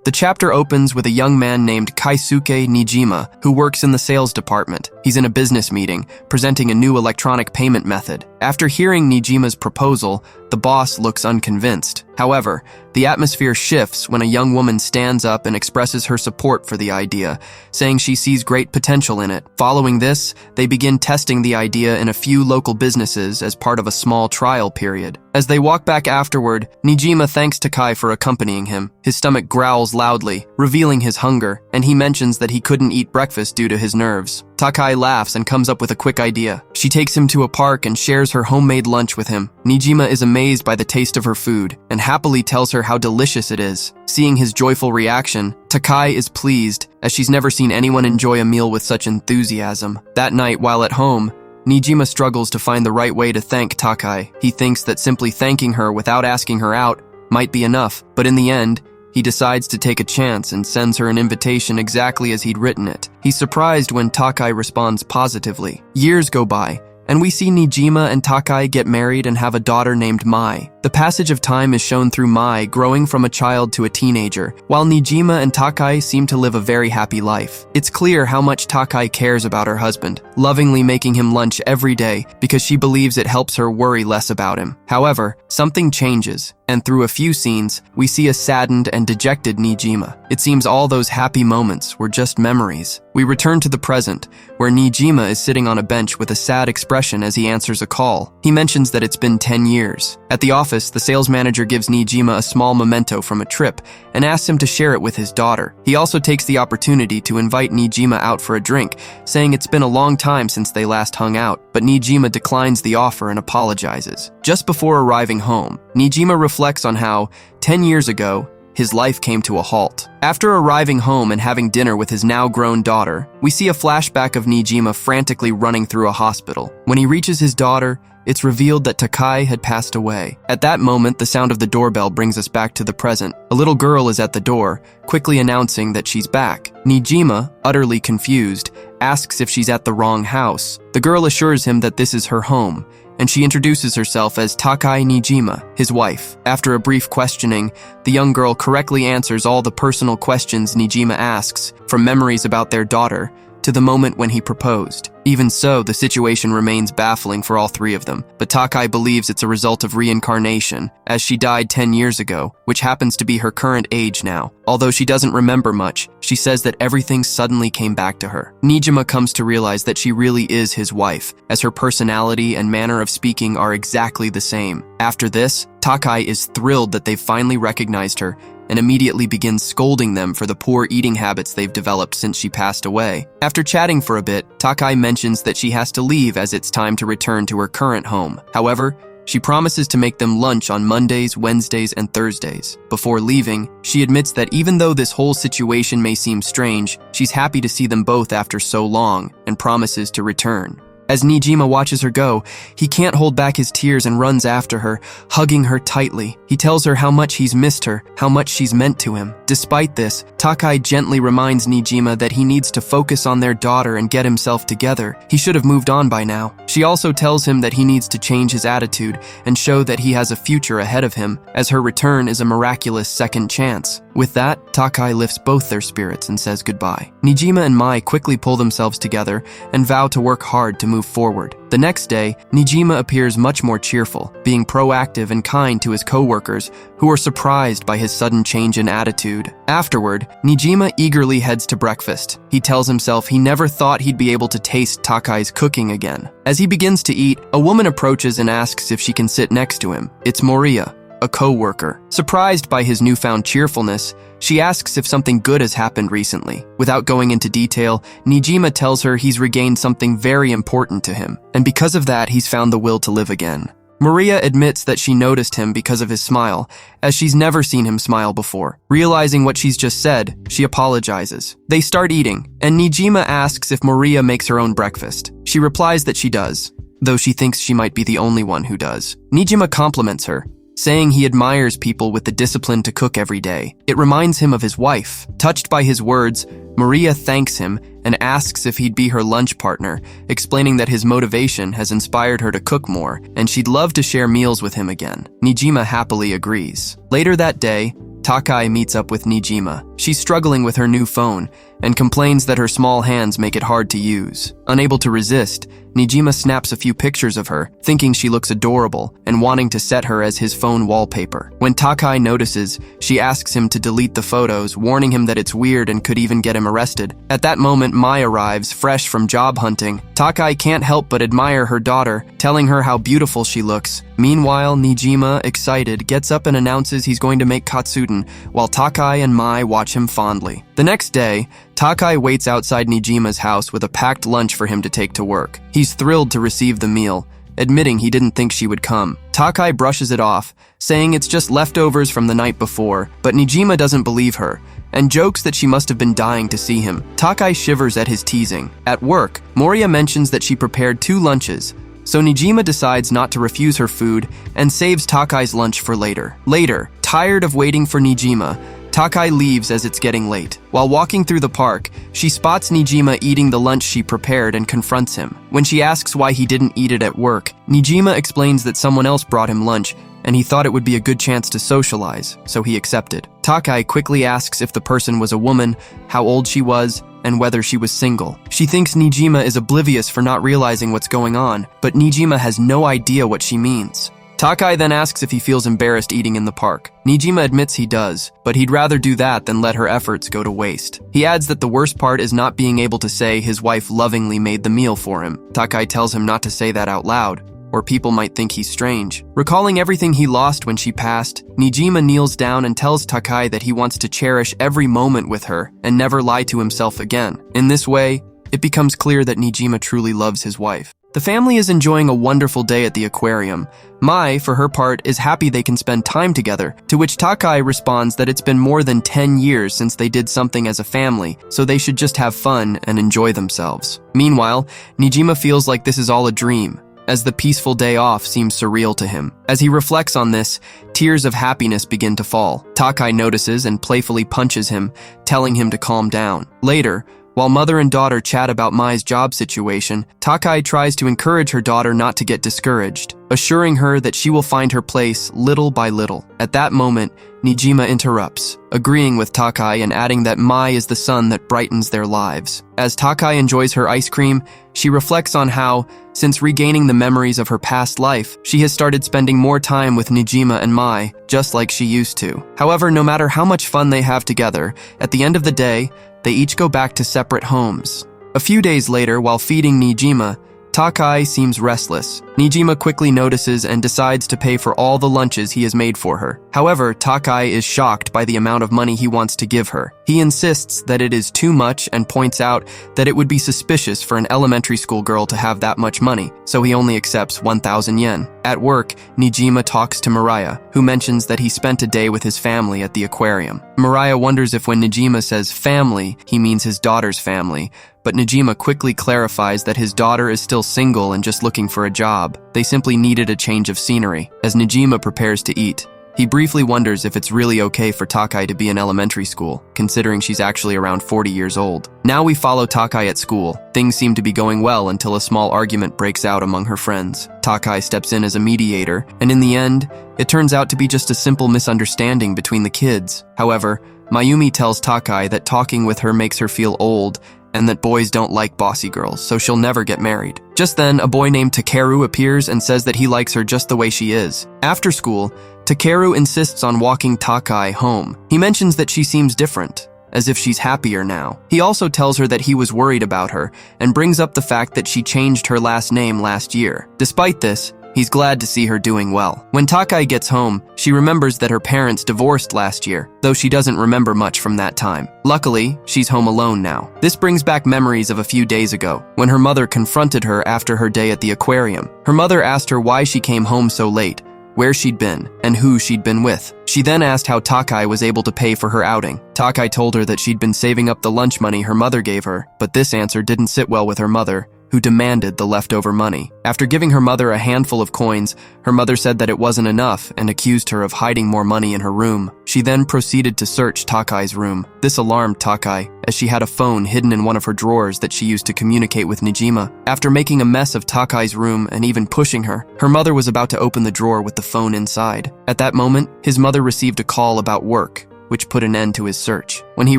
The chapter opens with a young man named Keisuke Nijima, who works in the sales department. He's in a business meeting, presenting a new electronic payment method. After hearing Nijima's proposal, the boss looks unconvinced. However, the atmosphere shifts when a young woman stands up and expresses her support for the idea, saying she sees great potential in it. Following this, they begin testing the idea in a few local businesses as part of a small trial period. As they walk back afterward, Nijima thanks Takai for accompanying him. His stomach growls loudly, revealing his hunger, and he mentions that he couldn't eat breakfast due to his nerves. Takai laughs and comes up with a quick idea. She takes him to a park and shares her homemade lunch with him. Nijima is amazed by the taste of her food and happily tells her how delicious it is. Seeing his joyful reaction, Takai is pleased, as she's never seen anyone enjoy a meal with such enthusiasm. That night, while at home, Nijima struggles to find the right way to thank Takai. He thinks that simply thanking her without asking her out might be enough, but in the end, he decides to take a chance and sends her an invitation exactly as he'd written it. He's surprised when Takai responds positively. Years go by, and we see Nijima and Takai get married and have a daughter named Mai. The passage of time is shown through Mai growing from a child to a teenager, while Nijima and Takai seem to live a very happy life. It's clear how much Takai cares about her husband, lovingly making him lunch every day because she believes it helps her worry less about him. However, something changes, and through a few scenes, we see a saddened and dejected Nijima. It seems all those happy moments were just memories. We return to the present, where Nijima is sitting on a bench with a sad expression as he answers a call. He mentions that it's been 10 years. At the office, the sales manager gives Nijima a small memento from a trip and asks him to share it with his daughter. He also takes the opportunity to invite Nijima out for a drink, saying it's been a long time since they last hung out, but Nijima declines the offer and apologizes. Just before arriving home, Nijima reflects on how, 10 years ago, his life came to a halt. After arriving home and having dinner with his now-grown daughter, we see a flashback of Nijima frantically running through a hospital. When he reaches his daughter, it's revealed that Takai had passed away. At that moment, the sound of the doorbell brings us back to the present. A little girl is at the door, quickly announcing that she's back. Nijima, utterly confused, asks if she's at the wrong house. The girl assures him that this is her home, and she introduces herself as Takai Nijima, his wife. After a brief questioning, the young girl correctly answers all the personal questions Nijima asks, from memories about their daughter to the moment when he proposed. Even so, the situation remains baffling for all three of them, but Takai believes it's a result of reincarnation, as she died 10 years ago, which happens to be her current age now. Although she doesn't remember much, she says that everything suddenly came back to her. Nijima comes to realize that she really is his wife, as her personality and manner of speaking are exactly the same. After this, Takai is thrilled that they've finally recognized her, and immediately begins scolding them for the poor eating habits they've developed since she passed away. After chatting for a bit, Takai mentions that she has to leave as it's time to return to her current home. However, she promises to make them lunch on Mondays, Wednesdays, and Thursdays. Before leaving, she admits that even though this whole situation may seem strange, she's happy to see them both after so long and promises to return. As Nijima watches her go, he can't hold back his tears and runs after her, hugging her tightly. He tells her how much he's missed her, how much she's meant to him. Despite this, Takai gently reminds Nijima that he needs to focus on their daughter and get himself together. He should have moved on by now. She also tells him that he needs to change his attitude and show that he has a future ahead of him, as her return is a miraculous second chance. With that, Takai lifts both their spirits and says goodbye. Nijima and Mai quickly pull themselves together and vow to work hard to move forward. The next day, Nijima appears much more cheerful, being proactive and kind to his co-workers, who are surprised by his sudden change in attitude. Afterward, Nijima eagerly heads to breakfast. He tells himself he never thought he'd be able to taste Takai's cooking again. As he begins to eat, a woman approaches and asks if she can sit next to him. It's Moriya, a co-worker. Surprised by his newfound cheerfulness, she asks if something good has happened recently. Without going into detail, Nijima tells her he's regained something very important to him, and because of that, he's found the will to live again. Moriya admits that she noticed him because of his smile, as she's never seen him smile before. Realizing what she's just said, she apologizes. They start eating, and Nijima asks if Moriya makes her own breakfast. She replies that she does, though she thinks she might be the only one who does. Nijima compliments her, saying he admires people with the discipline to cook every day. It reminds him of his wife. Touched by his words, Moriya thanks him and asks if he'd be her lunch partner, explaining that his motivation has inspired her to cook more and she'd love to share meals with him again. Nijima happily agrees. Later that day, Takai meets up with Nijima. She's struggling with her new phone and complains that her small hands make it hard to use. Unable to resist, Nijima snaps a few pictures of her, thinking she looks adorable and wanting to set her as his phone wallpaper. When Takai notices, she asks him to delete the photos, warning him that it's weird and could even get him arrested. At that moment, Mai arrives, fresh from job hunting. Takai can't help but admire her daughter, telling her how beautiful she looks. Meanwhile, Nijima, excited, gets up and announces he's going to make katsudon, while Takai and Mai watch him fondly. The next day, Takai waits outside Nijima's house with a packed lunch for him to take to work. He's thrilled to receive the meal, admitting he didn't think she would come. Takai brushes it off, saying it's just leftovers from the night before, but Nijima doesn't believe her, and jokes that she must have been dying to see him. Takai shivers at his teasing. At work, Moria mentions that she prepared 2 lunches, so Nijima decides not to refuse her food and saves Takai's lunch for later. Later, tired of waiting for Nijima, Takai leaves as it's getting late. While walking through the park, she spots Nijima eating the lunch she prepared and confronts him. When she asks why he didn't eat it at work, Nijima explains that someone else brought him lunch and he thought it would be a good chance to socialize, so he accepted. Takai quickly asks if the person was a woman, how old she was, and whether she was single. She thinks Nijima is oblivious for not realizing what's going on, but Nijima has no idea what she means. Takai then asks if he feels embarrassed eating in the park. Nijima admits he does, but he'd rather do that than let her efforts go to waste. He adds that the worst part is not being able to say his wife lovingly made the meal for him. Takai tells him not to say that out loud, or people might think he's strange. Recalling everything he lost when she passed, Nijima kneels down and tells Takai that he wants to cherish every moment with her and never lie to himself again. In this way, it becomes clear that Nijima truly loves his wife. The family is enjoying a wonderful day at the aquarium. Mai, for her part, is happy they can spend time together, to which Takai responds that it's been more than 10 years since they did something as a family, so they should just have fun and enjoy themselves. Meanwhile, Nijima feels like this is all a dream, as the peaceful day off seems surreal to him. As he reflects on this, tears of happiness begin to fall. Takai notices and playfully punches him, telling him to calm down. Later, while mother and daughter chat about Mai's job situation, Takai tries to encourage her daughter not to get discouraged, assuring her that she will find her place little by little. At that moment, Nijima interrupts, agreeing with Takai and adding that Mai is the sun that brightens their lives. As Takai enjoys her ice cream, she reflects on how, since regaining the memories of her past life, she has started spending more time with Nijima and Mai, just like she used to. However, no matter how much fun they have together, at the end of the day, they each go back to separate homes. A few days later, while feeding Nijima, Takai seems restless. Nijima quickly notices and decides to pay for all the lunches he has made for her. However, Takai is shocked by the amount of money he wants to give her. He insists that it is too much and points out that it would be suspicious for an elementary school girl to have that much money, so he only accepts 1,000 yen. At work, Nijima talks to Mariah, who mentions that he spent a day with his family at the aquarium. Mariah wonders if when Nijima says family, he means his daughter's family, but Nijima quickly clarifies that his daughter is still single and just looking for a job. They simply needed a change of scenery. As Nijima prepares to eat, he briefly wonders if it's really okay for Takai to be in elementary school, considering she's actually around 40 years old. Now we follow Takai at school. Things seem to be going well until a small argument breaks out among her friends. Takai steps in as a mediator, and in the end, it turns out to be just a simple misunderstanding between the kids. However, Mayumi tells Takai that talking with her makes her feel old, and that boys don't like bossy girls, so she'll never get married. Just then, a boy named Takeru appears and says that he likes her just the way she is. After school, Takeru insists on walking Takai home. He mentions that she seems different, as if she's happier now. He also tells her that he was worried about her, and brings up the fact that she changed her last name last year. Despite this, he's glad to see her doing well. When Takai gets home, she remembers that her parents divorced last year, though she doesn't remember much from that time. Luckily, she's home alone now. This brings back memories of a few days ago, when her mother confronted her after her day at the aquarium. Her mother asked her why she came home so late, where she'd been, and who she'd been with. She then asked how Takai was able to pay for her outing. Takai told her that she'd been saving up the lunch money her mother gave her, but this answer didn't sit well with her mother, who demanded the leftover money. After giving her mother a handful of coins, her mother said that it wasn't enough and accused her of hiding more money in her room. She then proceeded to search Takai's room. This alarmed Takai, as she had a phone hidden in one of her drawers that she used to communicate with Nijima. After making a mess of Takai's room and even pushing her, her mother was about to open the drawer with the phone inside. At that moment, his mother received a call about work. which put an end to his search. When he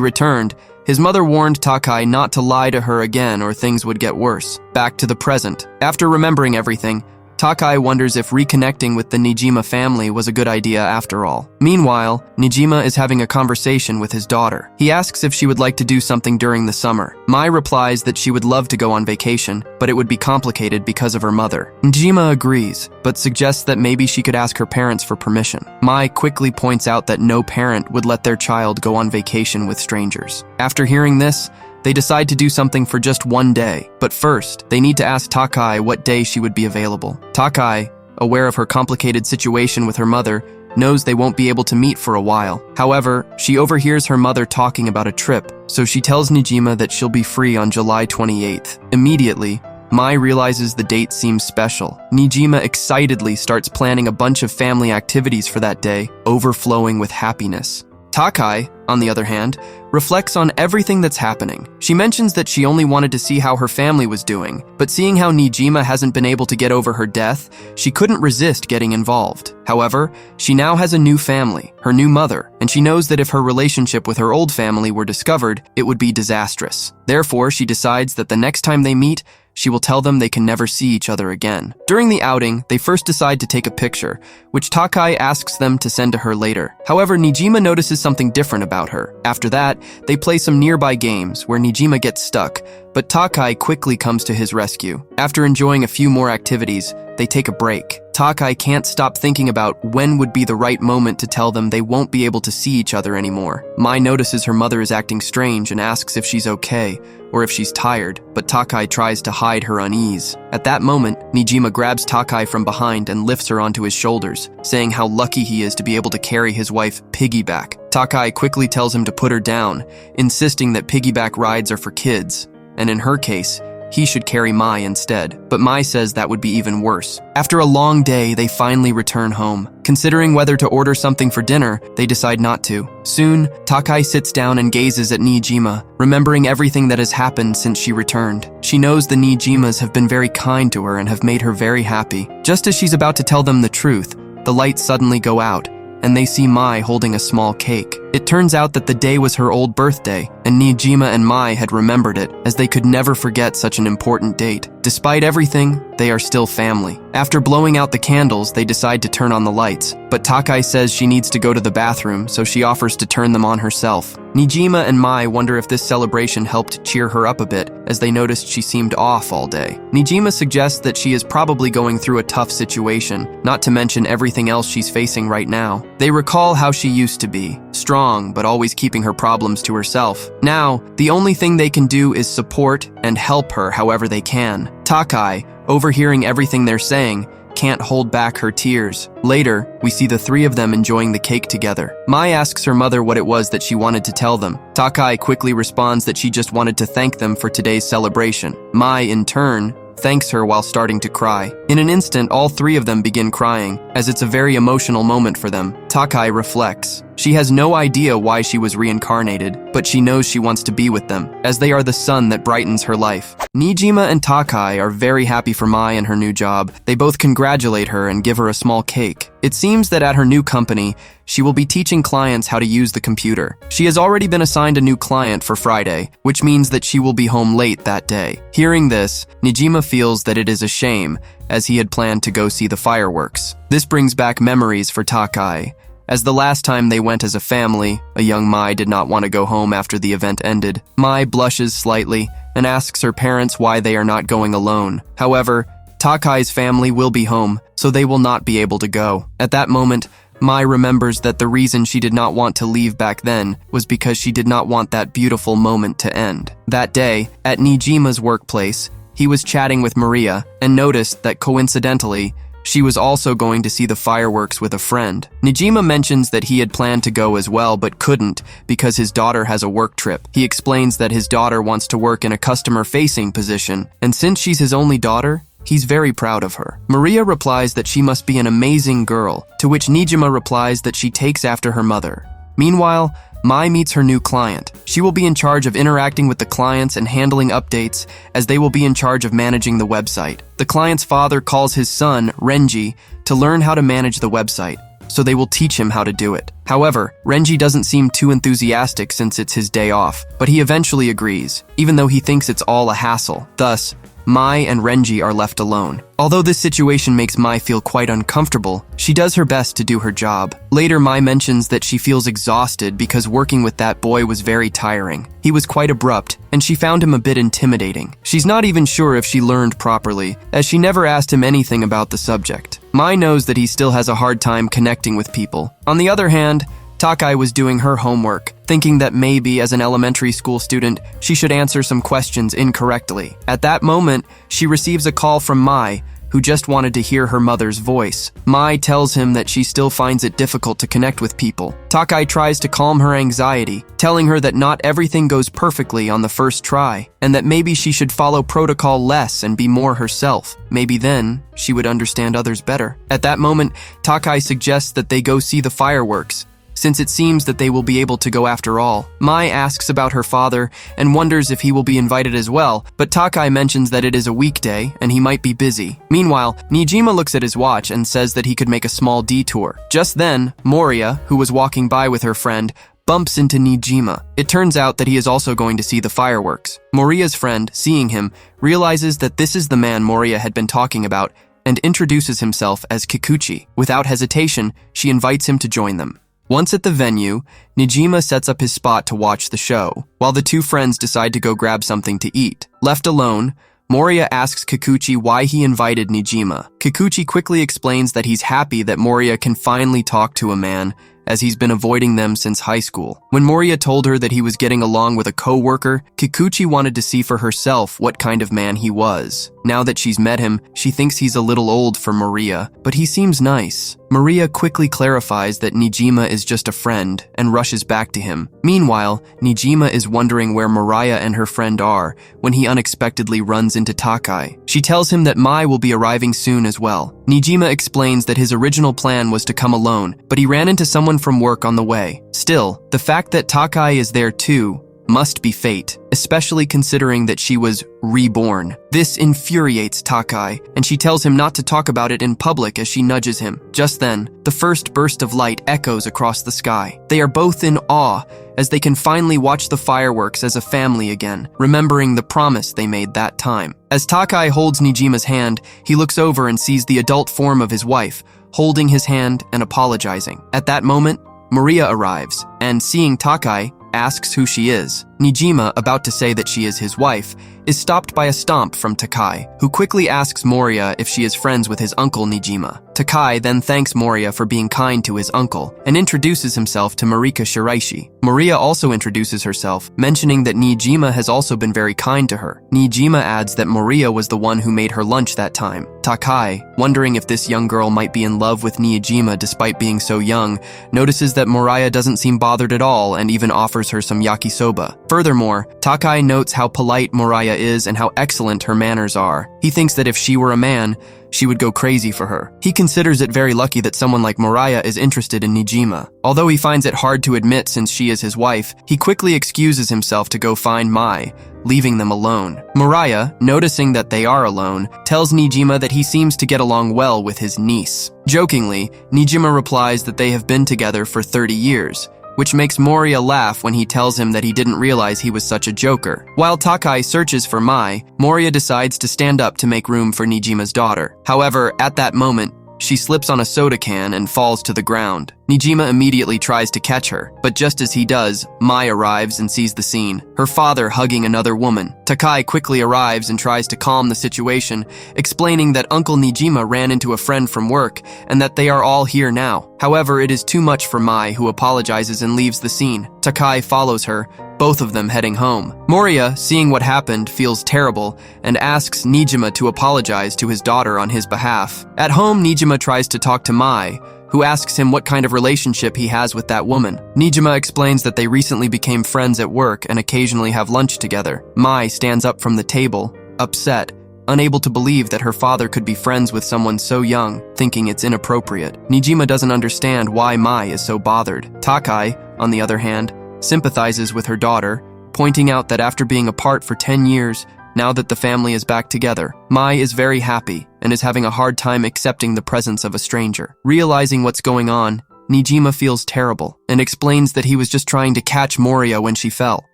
returned, his mother warned Takai not to lie to her again or things would get worse. Back to the present. After remembering everything, Takai wonders if reconnecting with the Nijima family was a good idea after all. Meanwhile, Nijima is having a conversation with his daughter. He asks if she would like to do something during the summer. Mai replies that she would love to go on vacation, but it would be complicated because of her mother. Nijima agrees, but suggests that maybe she could ask her parents for permission. Mai quickly points out that no parent would let their child go on vacation with strangers. After hearing this, they decide to do something for just one day, but first, they need to ask Takai what day she would be available. Takai, aware of her complicated situation with her mother, knows they won't be able to meet for a while. However, she overhears her mother talking about a trip, so she tells Nijima that she'll be free on July 28th. Immediately, Mai realizes the date seems special. Nijima excitedly starts planning a bunch of family activities for that day, overflowing with happiness. Takai, on the other hand, reflects on everything that's happening. She mentions that she only wanted to see how her family was doing, but seeing how Nijima hasn't been able to get over her death, she couldn't resist getting involved. However, she now has a new family, her new mother, and she knows that if her relationship with her old family were discovered, it would be disastrous. Therefore, she decides that the next time they meet, she will tell them they can never see each other again. During the outing, they first decide to take a picture, which Takai asks them to send to her later. However, Nijima notices something different about her. After that, they play some nearby games where Nijima gets stuck, but Takai quickly comes to his rescue. After enjoying a few more activities, they take a break. Takai can't stop thinking about when would be the right moment to tell them they won't be able to see each other anymore. Mai notices her mother is acting strange and asks if she's okay or if she's tired, but Takai tries to hide her unease. At that moment, Nijima grabs Takai from behind and lifts her onto his shoulders, saying how lucky he is to be able to carry his wife piggyback. Takai quickly tells him to put her down, insisting that piggyback rides are for kids, and in her case, he should carry Mai instead, but Mai says that would be even worse. After a long day, they finally return home. Considering whether to order something for dinner, they decide not to. Soon, Takai sits down and gazes at Nijima, remembering everything that has happened since she returned. She knows the Nijimas have been very kind to her and have made her very happy. Just as she's about to tell them the truth, the lights suddenly go out, and they see Mai holding a small cake. It turns out that the day was her old birthday, and Nijima and Mai had remembered it, as they could never forget such an important date. Despite everything, they are still family. After blowing out the candles, they decide to turn on the lights, but Takai says she needs to go to the bathroom, so she offers to turn them on herself. Nijima and Mai wonder if this celebration helped cheer her up a bit, as they noticed she seemed off all day. Nijima suggests that she is probably going through a tough situation, not to mention everything else she's facing right now. They recall how she used to be, strong, but always keeping her problems to herself. Now, the only thing they can do is support and help her however they can. Takai, overhearing everything they're saying, can't hold back her tears. Later, we see the three of them enjoying the cake together. Mai asks her mother what it was that she wanted to tell them. Takai quickly responds that she just wanted to thank them for today's celebration. Mai, in turn, thanks her while starting to cry. In an instant, all three of them begin crying, as it's a very emotional moment for them. Takai reflects. She has no idea why she was reincarnated, but she knows she wants to be with them, as they are the sun that brightens her life. Nijima and Takai are very happy for Mai and her new job. They both congratulate her and give her a small cake. It seems that at her new company, she will be teaching clients how to use the computer. She has already been assigned a new client for Friday, which means that she will be home late that day. Hearing this, Nijima feels that it is a shame, as he had planned to go see the fireworks. This brings back memories for Takai, as the last time they went as a family, a young Mai did not want to go home after the event ended. Mai blushes slightly and asks her parents why they are not going alone. However, Takai's family will be home, so they will not be able to go. At that moment, Mai remembers that the reason she did not want to leave back then was because she did not want that beautiful moment to end. That day, at Nijima's workplace, he was chatting with Maria and noticed that coincidentally, she was also going to see the fireworks with a friend. Nijima mentions that he had planned to go as well but couldn't because his daughter has a work trip. He explains that his daughter wants to work in a customer-facing position, and since she's his only daughter, he's very proud of her. Maria replies that she must be an amazing girl, to which Nijima replies that she takes after her mother. Meanwhile, Mai meets her new client. She will be in charge of interacting with the clients and handling updates, as they will be in charge of managing the website. The client's father calls his son, Renji, to learn how to manage the website. so they will teach him how to do it. However, Renji doesn't seem too enthusiastic since it's his day off, but he eventually agrees, even though he thinks it's all a hassle. Thus, Mai and Renji are left alone. Although this situation makes Mai feel quite uncomfortable, she does her best to do her job. Later, Mai mentions that she feels exhausted because working with that boy was very tiring. He was quite abrupt, and she found him a bit intimidating. She's not even sure if she learned properly, as she never asked him anything about the subject. Mai knows that he still has a hard time connecting with people. On the other hand, Takai was doing her homework, thinking that maybe as an elementary school student, she should answer some questions incorrectly. At that moment, she receives a call from Mai, who just wanted to hear her mother's voice. Mai tells him that she still finds it difficult to connect with people. Takai tries to calm her anxiety, telling her that not everything goes perfectly on the first try, and that maybe she should follow protocol less and be more herself. Maybe then, she would understand others better. At that moment, Takai suggests that they go see the fireworks, since it seems that they will be able to go after all. Mai asks about her father and wonders if he will be invited as well, but Takai mentions that it is a weekday and he might be busy. Meanwhile, Nijima looks at his watch and says that he could make a small detour. Just then, Moria, who was walking by with her friend, bumps into Nijima. It turns out that he is also going to see the fireworks. Moria's friend, seeing him, realizes that this is the man Moria had been talking about and introduces himself as Kikuchi. Without hesitation, she invites him to join them. Once at the venue, Nijima sets up his spot to watch the show, while the two friends decide to go grab something to eat. Left alone, Moria asks Kikuchi why he invited Nijima. Kikuchi quickly explains that he's happy that Moria can finally talk to a man, as he's been avoiding them since high school. When Moria told her that he was getting along with a co-worker, Kikuchi wanted to see for herself what kind of man he was. Now that she's met him, she thinks he's a little old for Moria, but he seems nice. Moria quickly clarifies that Nijima is just a friend and rushes back to him. Meanwhile, Nijima is wondering where Mariah and her friend are when he unexpectedly runs into Takai. She tells him that Mai will be arriving soon as well. Nijima explains that his original plan was to come alone, but he ran into someone from work on the way. Still, the fact that Takai is there too must be fate, especially considering that she was reborn. This infuriates Takai, and she tells him not to talk about it in public as she nudges him. Just then, the first burst of light echoes across the sky. They are both in awe as they can finally watch the fireworks as a family again, remembering the promise they made that time. As Takai holds Nijima's hand, he looks over and sees the adult form of his wife, holding his hand and apologizing. At that moment, Maria arrives, and seeing Takai, asks who she is. Nijima, about to say that she is his wife, is stopped by a stomp from Takai, who quickly asks Moria if she is friends with his uncle Nijima. Takai then thanks Moria for being kind to his uncle and introduces himself to Marika Shiraishi. Moria also introduces herself, mentioning that Nijima has also been very kind to her. Nijima adds that Moria was the one who made her lunch that time. Takai, wondering if this young girl might be in love with Nijima despite being so young, notices that Moria doesn't seem bothered at all and even offers her some yakisoba. Furthermore, Takai notes how polite Moria is and how excellent her manners are. He thinks that if she were a man, she would go crazy for her. He considers it very lucky that someone like Moria is interested in Nijima. Although he finds it hard to admit since she is his wife, he quickly excuses himself to go find Mai, leaving them alone. Moria, noticing that they are alone, tells Nijima that he seems to get along well with his niece. Jokingly, Nijima replies that they have been together for 30 years, which makes Moria laugh when he tells him that he didn't realize he was such a joker. While Takai searches for Mai, Moria decides to stand up to make room for Nijima's daughter. However, at that moment, she slips on a soda can and falls to the ground. Nijima immediately tries to catch her, but just as he does, Mai arrives and sees the scene, her father hugging another woman. Takai quickly arrives and tries to calm the situation, explaining that Uncle Nijima ran into a friend from work and that they are all here now. However, it is too much for Mai, who apologizes and leaves the scene. Takai follows her, both of them heading home. Moria, seeing what happened, feels terrible and asks Nijima to apologize to his daughter on his behalf. At home, Nijima tries to talk to Mai, who asks him what kind of relationship he has with that woman. Nijima explains that they recently became friends at work and occasionally have lunch together. Mai stands up from the table, upset, unable to believe that her father could be friends with someone so young, thinking it's inappropriate. Nijima doesn't understand why Mai is so bothered. Takai, on the other hand, sympathizes with her daughter, pointing out that after being apart for 10 years, now that the family is back together, Mai is very happy and is having a hard time accepting the presence of a stranger. Realizing what's going on, Nijima feels terrible and explains that he was just trying to catch Moria when she fell.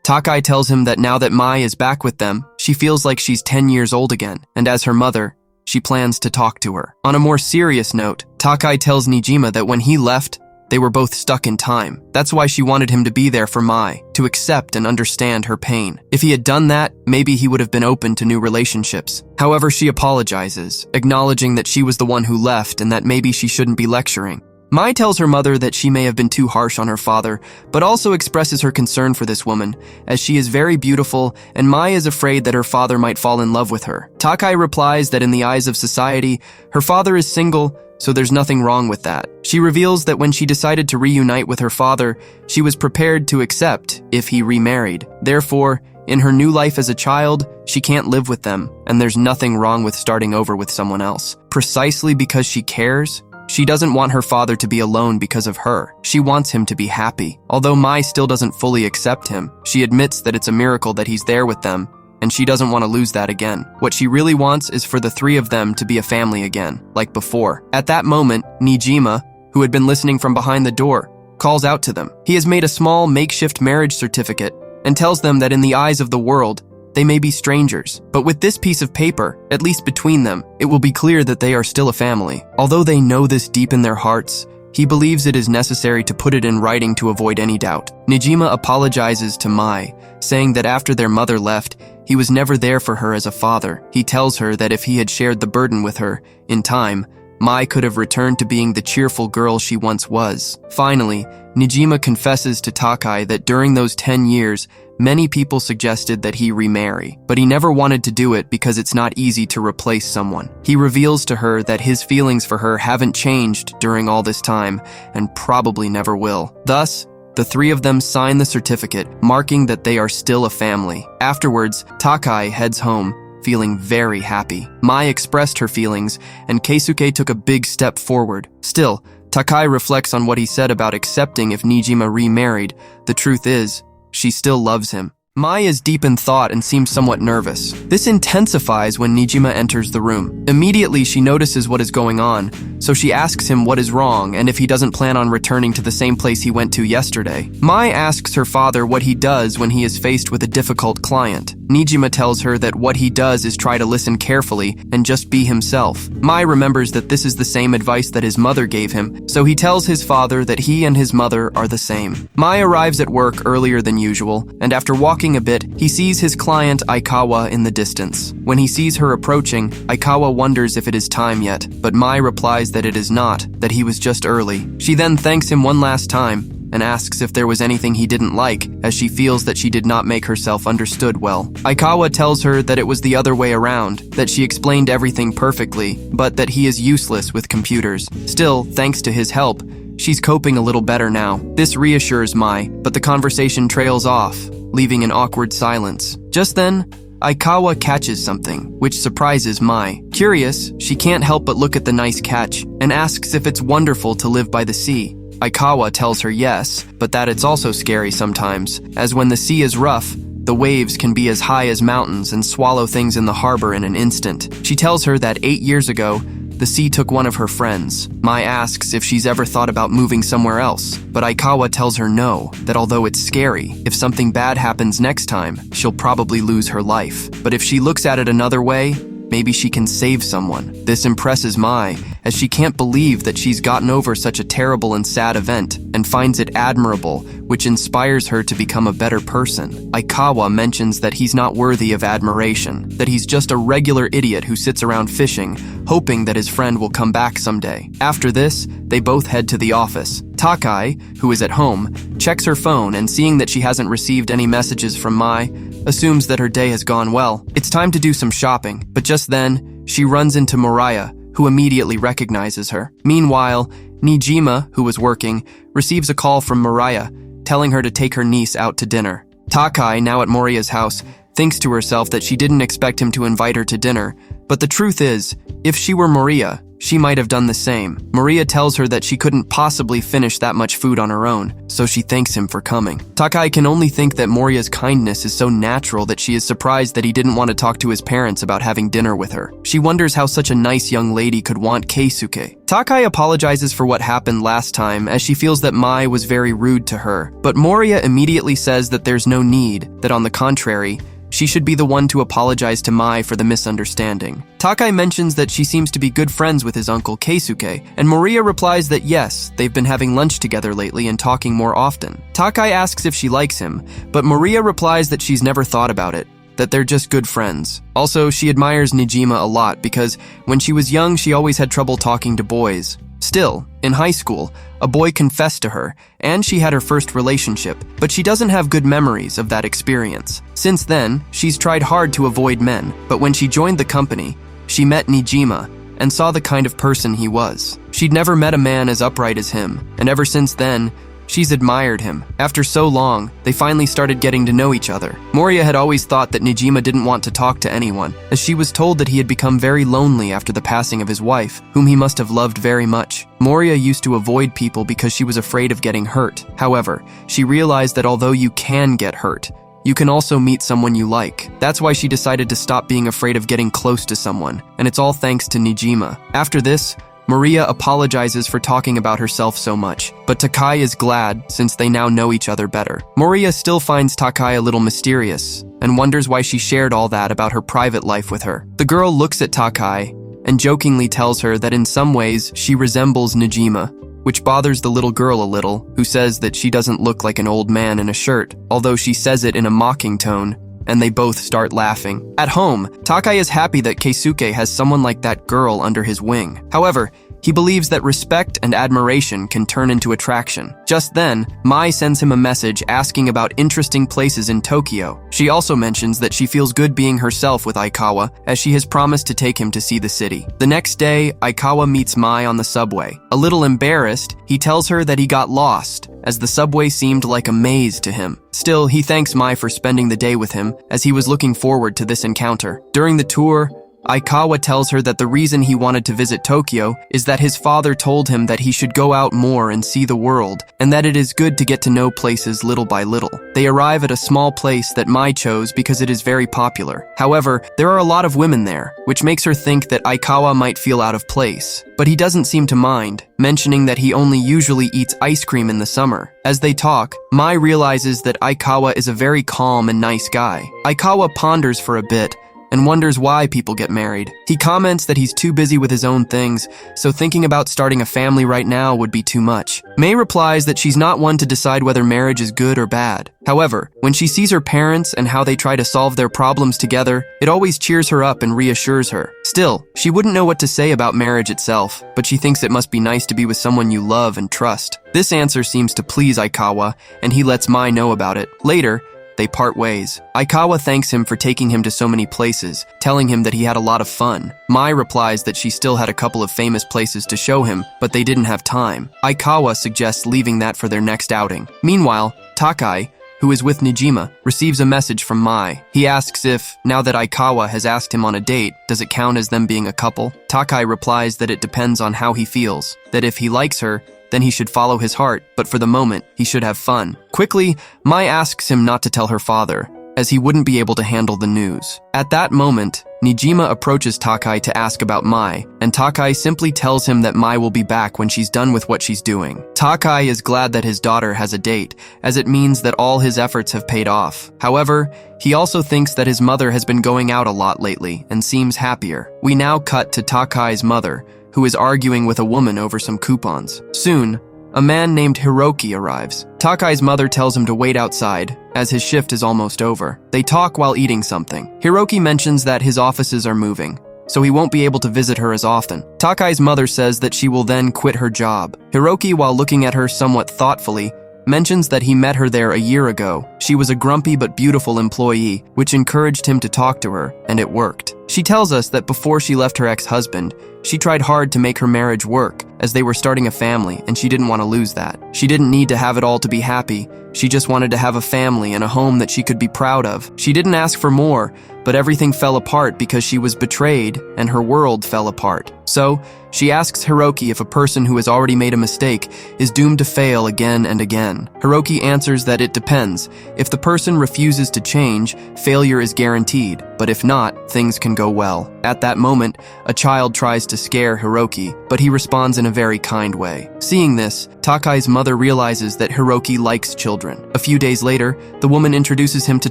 Takai tells him that now that Mai is back with them, she feels like she's 10 years old again, and as her mother, she plans to talk to her. On a more serious note, Takai tells Nijima that when he left, they were both stuck in time. That's why she wanted him to be there for Mai, to accept and understand her pain. If he had done that, maybe he would have been open to new relationships. However, she apologizes, acknowledging that she was the one who left and that maybe she shouldn't be lecturing. Mai tells her mother that she may have been too harsh on her father, but also expresses her concern for this woman, as she is very beautiful and Mai is afraid that her father might fall in love with her. Takai replies that in the eyes of society, her father is single, so there's nothing wrong with that. She reveals that when she decided to reunite with her father, she was prepared to accept if he remarried. Therefore, in her new life as a child, she can't live with them, and there's nothing wrong with starting over with someone else. Precisely because she cares, she doesn't want her father to be alone because of her. She wants him to be happy. Although Mai still doesn't fully accept him, she admits that it's a miracle that he's there with them, and she doesn't want to lose that again. What she really wants is for the three of them to be a family again, like before. At that moment, Nijima, who had been listening from behind the door, calls out to them. He has made a small makeshift marriage certificate and tells them that in the eyes of the world, they may be strangers, but with this piece of paper, at least between them, it will be clear that they are still a family. Although they know this deep in their hearts, he believes it is necessary to put it in writing to avoid any doubt. Nijima apologizes to Mai, saying that after their mother left, he was never there for her as a father. He tells her that if he had shared the burden with her, in time, Mai could have returned to being the cheerful girl she once was. Finally, Nijima confesses to Takai that during those 10 years, many people suggested that he remarry, but he never wanted to do it because it's not easy to replace someone. He reveals to her that his feelings for her haven't changed during all this time and probably never will. Thus, the three of them sign the certificate, marking that they are still a family. Afterwards, Takai heads home, feeling very happy. Mai expressed her feelings, and Keisuke took a big step forward. Still, Takai reflects on what he said about accepting if Nijima remarried. The truth is, she still loves him. Mai is deep in thought and seems somewhat nervous. This intensifies when Nijima enters the room. Immediately, she notices what is going on, so she asks him what is wrong and if he doesn't plan on returning to the same place he went to yesterday. Mai asks her father what he does when he is faced with a difficult client. Nijima tells her that what he does is try to listen carefully and just be himself. Mai remembers that this is the same advice that his mother gave him, so he tells his father that he and his mother are the same. Mai arrives at work earlier than usual, and after walking a bit, he sees his client Aikawa in the distance. When he sees her approaching, Aikawa wonders if it is time yet, but Mai replies that it is not, that he was just early. She then thanks him one last time and asks if there was anything he didn't like, as she feels that she did not make herself understood well. Aikawa tells her that it was the other way around, that she explained everything perfectly, but that he is useless with computers. Still, thanks to his help, she's coping a little better now. This reassures Mai, but the conversation trails off, leaving an awkward silence. Just then, Aikawa catches something, which surprises Mai. Curious, she can't help but look at the nice catch, and asks if it's wonderful to live by the sea. Aikawa tells her yes, but that it's also scary sometimes, as when the sea is rough, the waves can be as high as mountains and swallow things in the harbor in an instant. She tells her that 8 years ago, the sea took one of her friends. Mai asks if she's ever thought about moving somewhere else, but Aikawa tells her no, that although it's scary, if something bad happens next time, she'll probably lose her life. But if she looks at it another way, maybe she can save someone. This impresses Mai, as she can't believe that she's gotten over such a terrible and sad event, and finds it admirable, which inspires her to become a better person. Aikawa mentions that he's not worthy of admiration, that he's just a regular idiot who sits around fishing, hoping that his friend will come back someday. After this, they both head to the office. Takai, who is at home, checks her phone and seeing that she hasn't received any messages from Mai, assumes that her day has gone well. It's time to do some shopping, but just then, she runs into Mariah, who immediately recognizes her. Meanwhile, Nijima, who was working, receives a call from Mariah, telling her to take her niece out to dinner. Takai, now at Moria's house, thinks to herself that she didn't expect him to invite her to dinner, but the truth is, if she were Moria, she might have done the same. Maria tells her that she couldn't possibly finish that much food on her own, so she thanks him for coming. Takai can only think that Moriya's kindness is so natural that she is surprised that he didn't want to talk to his parents about having dinner with her. She wonders how such a nice young lady could want Keisuke. Takai apologizes for what happened last time, as she feels that Mai was very rude to her, but Moriya immediately says that there's no need, that on the contrary, she should be the one to apologize to Mai for the misunderstanding. Takai mentions that she seems to be good friends with his uncle Keisuke, and Moriya replies that yes, they've been having lunch together lately and talking more often. Takai asks if she likes him, but Moriya replies that she's never thought about it, that they're just good friends. Also, she admires Nijima a lot because when she was young, she always had trouble talking to boys. Still, in high school, a boy confessed to her, and she had her first relationship, but she doesn't have good memories of that experience. Since then, she's tried hard to avoid men, but when she joined the company, she met Nijima and saw the kind of person he was. She'd never met a man as upright as him, and ever since then, she's admired him. After so long, they finally started getting to know each other. Moriya had always thought that Nijima didn't want to talk to anyone, as she was told that he had become very lonely after the passing of his wife, whom he must have loved very much. Moriya used to avoid people because she was afraid of getting hurt. However, she realized that although you can get hurt, you can also meet someone you like. That's why she decided to stop being afraid of getting close to someone, and it's all thanks to Nijima. After this, Moriya apologizes for talking about herself so much, but Takai is glad since they now know each other better. Moriya still finds Takai a little mysterious and wonders why she shared all that about her private life with her. The girl looks at Takai and jokingly tells her that in some ways she resembles Nijima, which bothers the little girl a little, who says that she doesn't look like an old man in a shirt, although she says it in a mocking tone, and they both start laughing. At home, Takai is happy that Keisuke has someone like that girl under his wing. However, he believes that respect and admiration can turn into attraction. Just then, Mai sends him a message asking about interesting places in Tokyo. She also mentions that she feels good being herself with Aikawa, as she has promised to take him to see the city. The next day, Aikawa meets Mai on the subway. A little embarrassed, he tells her that he got lost, as the subway seemed like a maze to him. Still, he thanks Mai for spending the day with him, as he was looking forward to this encounter. During the tour, Aikawa tells her that the reason he wanted to visit Tokyo is that his father told him that he should go out more and see the world, and that it is good to get to know places little by little. They arrive at a small place that Mai chose because it is very popular. However, there are a lot of women there, which makes her think that Aikawa might feel out of place. But he doesn't seem to mind, mentioning that he only usually eats ice cream in the summer. As they talk, Mai realizes that Aikawa is a very calm and nice guy. Aikawa ponders for a bit, and wonders why people get married. He comments that he's too busy with his own things, so thinking about starting a family right now would be too much. May replies that she's not one to decide whether marriage is good or bad. However, when she sees her parents and how they try to solve their problems together, it always cheers her up and reassures her. Still, she wouldn't know what to say about marriage itself, but she thinks it must be nice to be with someone you love and trust. This answer seems to please Aikawa, and he lets Mai know about it. Later, they part ways. Aikawa thanks him for taking him to so many places, telling him that he had a lot of fun. Mai replies that she still had a couple of famous places to show him, but they didn't have time. Aikawa suggests leaving that for their next outing. Meanwhile, Takai, who is with Nijima, receives a message from Mai. He asks if, now that Aikawa has asked him on a date, does it count as them being a couple? Takai replies that it depends on how he feels, that if he likes her, then he should follow his heart, but for the moment, he should have fun. Quickly, Mai asks him not to tell her father, as he wouldn't be able to handle the news. At that moment, Nijima approaches Takai to ask about Mai, and Takai simply tells him that Mai will be back when she's done with what she's doing. Takai is glad that his daughter has a date, as it means that all his efforts have paid off. However, he also thinks that his mother has been going out a lot lately and seems happier. We now cut to Takai's mother, who is arguing with a woman over some coupons. Soon, a man named Hiroki arrives. Takai's mother tells him to wait outside, as his shift is almost over. They talk while eating something. Hiroki mentions that his offices are moving, so he won't be able to visit her as often. Takai's mother says that she will then quit her job. Hiroki, while looking at her somewhat thoughtfully, mentions that he met her there a year ago. She was a grumpy but beautiful employee, which encouraged him to talk to her, and it worked. She tells us that before she left her ex-husband, she tried hard to make her marriage work, as they were starting a family, and she didn't want to lose that. She didn't need to have it all to be happy. She just wanted to have a family and a home that she could be proud of. She didn't ask for more, but everything fell apart because she was betrayed and her world fell apart. So, she asks Hiroki if a person who has already made a mistake is doomed to fail again and again. Hiroki answers that it depends. If the person refuses to change, failure is guaranteed, but if not, things can go well. At that moment, a child tries to scare Hiroki, but he responds in a very kind way. Seeing this, Takai's mother realizes that Hiroki likes children. A few days later, the woman introduces him to